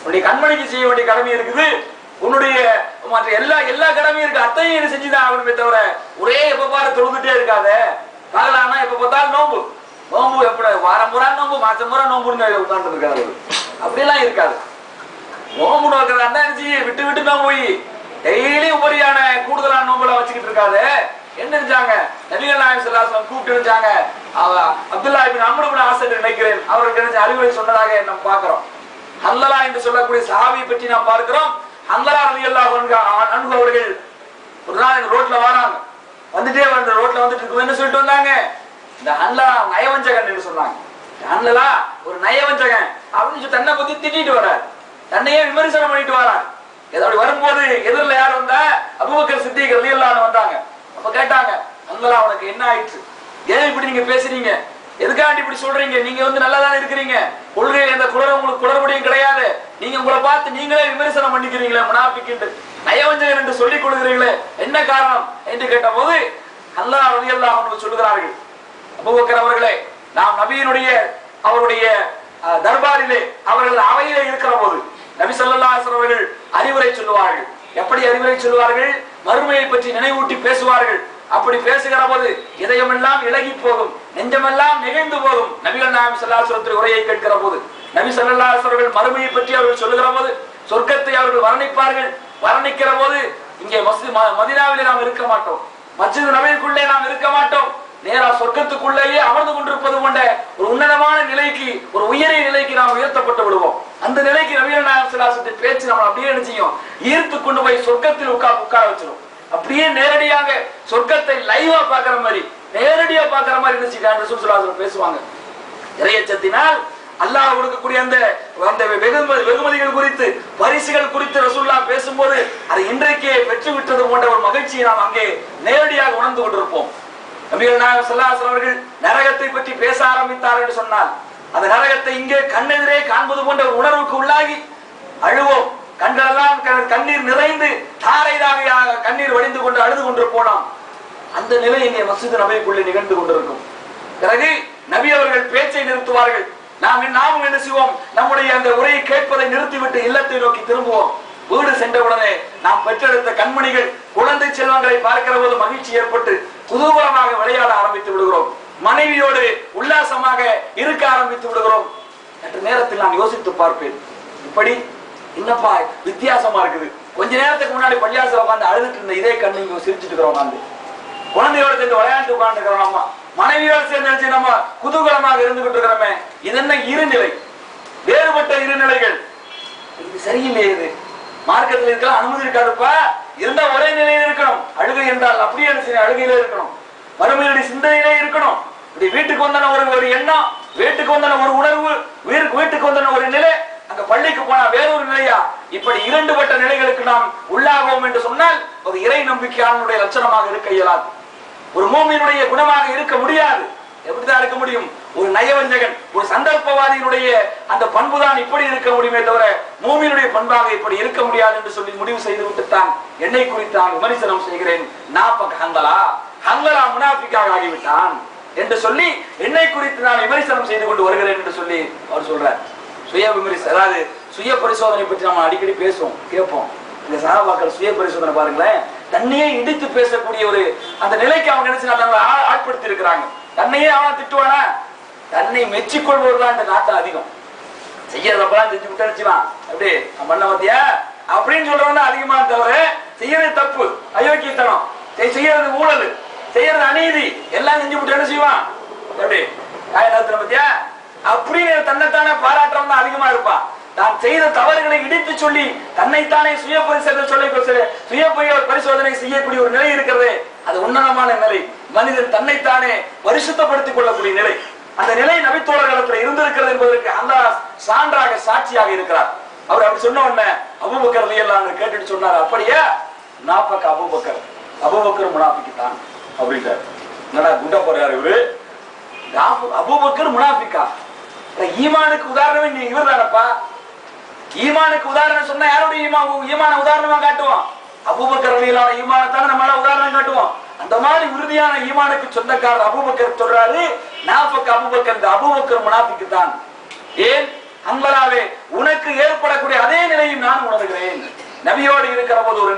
உன்னுடைய கண்மணிக்கு செய்ய வேண்டிய கடமை இருக்குது, உன்னுடைய மற்ற எல்லா கடமையும் இருக்கு, அத்தையும் செஞ்சுதான் ஆகணுமே தவிர ஒரே எப்ப பாரு தொழுதுட்டே இருக்காத. பகலானா எப்ப பார்த்தாலும் நோம்பு நோம்பு, எப்படி வாரம் முறை நோம்பு, மாசம் முறை நோம்புன்னு உட்கார்ந்து இருக்காது. அப்படியெல்லாம் இருக்காது. நோம்பு நோக்கிறதா இருந்தா விட்டு விட்டு நோம்பு போய் டெய்லி உபரியான கூடுதலான நோம்புல வச்சுக்கிட்டு இருக்காது. என்ன நினைச்சாங்க, நபிகள் நாயகம் ஸல்லல்லாஹு அலைஹி வஸல்லம் கூப்பிட்டு நினைச்சாங்க, அப்துல்லா இப்னு அம்ர் இப்னு ஆஸ் என்று நினைக்கிறேன், அவருக்கு நினைச்ச அறிவுரை சொன்னதாக நம்ம பார்க்கிறோம். ஹன்லலா என்று சொல்லக்கூடிய சஹாபியை பற்றி நாம் பார்க்கிறோம். ஹன்லலா ரலியல்லாஹு அன்ஹு அவர்கள் ஒரு நாள் ரோட்ல வராங்க, வந்துட்டே வந்து ரோட்ல வந்துட்டு இருக்கு, என்ன சொல்லிட்டு வந்தாங்க, இந்த ஹன்லலா நயவஞ்சகன் என்று சொன்னாங்க. ஹன்லலா ஒரு நயவஞ்சகன் அப்படின்னு தன்னை பத்தி திட்டிட்டு வரார், தன்னையே விமர்சனம் பண்ணிட்டு வரார். அப்படி வரும்போது எதிரில் யார் வந்தா, அபூபக்கர் சித்திக் ரலியல்லாஹு அன்ஹு வந்தாங்க. அப்ப கேட்டாங்க, ஹன்லலா உனக்கு என்ன ஆயிடுச்சு, ஏன் இப்படி நீங்க பேசுறீங்க, எதுக்காண்டி இப்படி சொல்றீங்க, நீங்க நல்லா தானே இருக்கிறீங்க, கொள்கையில் எந்த உங்களுக்கு குளறுபடியும் கிடையாது, நீங்க உங்களை பார்த்து நீங்களே விமர்சனம் பண்ணிக்கிறீங்களே, முனாஃபிக் நயவஞ்சகன் என்று சொல்லிக் கொள்கிறீங்களே, என்ன காரணம் என்று கேட்ட போது அல்லாஹ் ரலியல்லாஹு அன்ஹு சொல்லுகிறார்கள், அபூபக்கர் அவர்களே, நாம் நபியினுடைய அவருடைய தர்பாரிலே அவர்கள் அவையிலே இருக்கிற போது நபி ஸல்லல்லாஹு அலைஹி வஸல்லம் அவர்கள் அறிவுரை சொல்லுவார்கள். எப்படி அறிவுரை சொல்லுவார்கள், மறுமையை பற்றி நினைவூட்டி பேசுவார்கள். அப்படி பேசுகிற போது இதயமெல்லாம் இலகி போகும், நெஞ்சமெல்லாம் நெகிழ்ந்து போகும். நபிகள் நாயகம் ஸல்லல்லாஹு அலைஹி வஸல்லம் உரையை கேட்கிற போது நபி ஸல்லல்லாஹு அலைஹி வஸல்லம் மறுமையை பற்றி அவர்கள் சொல்லுகிற போது சொர்க்கத்தை அவர்கள் வர்ணிப்பார்கள். வர்ணிக்கிற போது இங்கே மதீனாவிலே நாம் இருக்க மாட்டோம், மஸ்ஜித் நபவிக்குள்ளே நாம் இருக்க மாட்டோம், நேரா சொர்க்கத்துக்குள்ளேயே அமர்ந்து கொண்டிருப்பது போன்ற ஒரு உன்னதமான நிலைக்கு, ஒரு உயரிய நிலைக்கு நாம் உயர்த்தப்பட்டு விடுவோம். அந்த நிலைக்கு நபிகள் நாயகம் ஸல்லல்லாஹு அலைஹி வஸல்லம் பேச்சு நம்ம அப்படியே என்ன செய்யும், ஈர்த்து கொண்டு போய் சொர்க்கத்தில் உட்கார வச்சிடும். அப்படியே நேரடியாக சொர்க்கத்தை லைவா பாக்குற மாதிரி, நேரடியா பாக்குற மாதிரி ரசூல் ஸல்லல்லாஹு அலைஹி வஸல்லம் பேசுவாங்க. இறையச்சத்தினால் அல்லாஹ் கொடுக்கக்கூடிய அந்த வெகுமதிகள் குறித்து, பரிசுகள் குறித்து ரசூலுல்லாஹ் பேசும்போது அது இன்றைக்கே பெற்று விட்டது போன்ற ஒரு மகிழ்ச்சியை நாம் அங்கே நேரடியாக உணர்ந்து கொண்டிருப்போம். நபிகள் நாயகம் ஸல்லல்லாஹு அலைஹி வஸல்லம் அவர்கள் நரகத்தை பற்றி பேச ஆரம்பித்தார் என்று சொன்னால், அந்த நரகத்தை இங்கே கண்ணெதிரே காண்பது போன்ற ஒரு உணர்வுக்கு உள்ளாகி அழுவோம். கண்களெல்லாம் கண்ணீர் நிறைந்து தாரையாக கண்ணீர் வடிந்து கொண்டு அழுது கொண்டு போனோம். அந்த நிலை இங்கே மஸ்ஜித் நபவிக்குள்ளே நிகழ்ந்து கொண்டிருக்கும். பிறகு நபி அவர்கள் பேச்சை நிறுத்துவார்கள். நாமும் என்ன செய்வோம், நம்முடைய அந்த உரையை கேட்பதை நிறுத்திவிட்டு இல்லத்தை நோக்கி திரும்புவோம். வீடு சென்றவுடனே நாம் பெற்றெடுத்த கண்மணிகள், குழந்தை செல்வங்களை பார்க்கிற போது மகிழ்ச்சி ஏற்பட்டு குதூகலமாக விளையாட ஆரம்பித்து விடுகிறோம். மனைவியோடு உல்லாசமாக இருக்க ஆரம்பித்து விடுகிறோம். என்ற நேரத்தில் நான் யோசித்து பார்ப்பேன், இப்படி என்னப்பா வித்தியாசமா இருக்குது, கொஞ்ச நேரத்துக்கு முன்னாடி பள்ளியாசல உட்காந்து அழுதுட்டு இருந்த இதே கண்ணு இங்க சிரிச்சுட்டு இருக்கிறோம், வந்து குழந்தையோட சேர்ந்து விளையாண்டு உட்காந்து இருக்கிறோம், அம்மா மனைவியோடு சேர்ந்து நம்ம குதூகலமாக இருந்துகிட்டு இருக்கிறோமே, இது என்ன இருநிலை, வேறுபட்ட இருநிலைகள், இது சரியில்லை. இது மார்க்கத்தில் இருக்கலாம், அனுமதி இருக்காதுப்பா, இருந்தா ஒரே நிலையில இருக்கணும். அழுகை என்றால் அப்படியே அழுகையில இருக்கணும், மறுமையுடைய சிந்தனையிலே இருக்கணும். இப்படி வீட்டுக்கு வந்தான ஒரு எண்ணம், வீட்டுக்கு வந்தான ஒரு உணர்வு, வீட்டுக்கு வந்தான ஒரு நிலை, அங்க பள்ளிக்கு போனா வேறொரு நிலையா, இப்படி இரண்டுபட்ட நிலைகளுக்கு நாம் உள்ளாகுவோம் என்று சொன்னால் ஒரு இறை நம்பிக்கையாளனுடைய லட்சணமாக இருக்க இயலாது, ஒரு மூமினுடைய குணமாக இருக்க முடியாது. எப்படிதான் இருக்க முடியும், ஒரு நயவஞ்சகன், ஒரு சந்தர்ப்பவாதியினுடைய அந்த பண்புதான் இப்படி இருக்க முடியுமே தவிர மூமினுடைய பண்பாக இப்படி இருக்க முடியாது என்று சொல்லி முடிவு செய்து விட்டுத்தான் என்னை குறித்து நான் விமர்சனம் செய்கிறேன். ஹன்லலா முனாஃபிக்காக ஆகிவிட்டான் என்று சொல்லி என்னை குறித்து நான் விமர்சனம் செய்து கொண்டு வருகிறேன் என்று சொல்லி அவர் சொல்றார். சுய விமர்சனம், அதாவது சுய பரிசோதனை பற்றி நம்ம அடிக்கடி பேசுவோம், கேட்போம். இந்த சஹாபாக்கள் சுய பரிசோதனை பாருங்களேன், தன்னையே இடித்து பேசக்கூடிய ஒரு அந்த நிலைக்கு அவங்க நினைச்சு ஆட்படுத்தி இருக்கிறாங்க. தன்னையே அவன் திட்டுவானா, தன்னை மெச்சிக்கொள்வதுதான் இந்த நாட்டம் அதிகம். செய்யறதப்பெல்லாம் செஞ்சு விட்டுச்சுவான், அப்படி பண்ண மத்தியா அப்படின்னு சொல்றவன் அதிகமா தவிர செய்யறது தப்பு, அயோக்கியத்தனம், செய்யறது ஊழல், செய்யறது அநீதி எல்லாம் செஞ்சு விட்டு என்ன செய்வான், எப்படி காயத்தின பத்தியா அப்படின்னு தன்னைத்தானே பாராட்டுறவன் தான் அதிகமா இருப்பான். தான் செய்த தவறுகளை இடித்து சொல்லி தன்னைத்தானே சுய பரிசோதனை செய்யக்கூடிய ஒரு நிலை இருக்கிறது, அது உன்னதமான நிலை. மனிதன் தன்னைத்தானே பரிசுத்தப்படுத்திக் கொள்ளக்கூடிய நிலை, அந்த நிலை நபித்தோழர் காலத்தில் இருந்திருக்கிறது என்பதற்கு அல்லாஹ் சான்றாக சாட்சியாக இருக்கிறார். அவர் அப்படி சொன்ன உடனே அபூபக்கர் ரலியல்லாஹு அன்ஹு கேட்டுட்டு சொன்னார், அப்படியே நாஃபக் அபூபக்கர் முனாஃபிக்தான் அப்படின்றார். என்னடா குண்டா போறாரு இவரு, அபூபக்கர் முனாஃபிக்கா? ஈமானுக்கு உதாரணமே இவர் தானப்பா. ஈமானுக்கு உதாரணம் சொன்னா யாருடைய ஈமான உதாரணமா காட்டுவோம், அபூபக்கர் ரலியல்லாஹு ஈமானத்தான நம்மளால உதாரணம் காட்டுவோம். அந்த மாதிரி உறுதியான ஈமானுக்கு சொந்தக்காரர் அபூபக்கர் சொல்றாரு, நாஃபக் அபூபக்கர், இந்த அபூபக்கர் முனாஃபிக் தான். ஏன் ஹன்லலாவே உனக்கு ஏற்படக்கூடிய அதே உணர்கிறேன். நபியோடு இருக்கிற போது ஒரு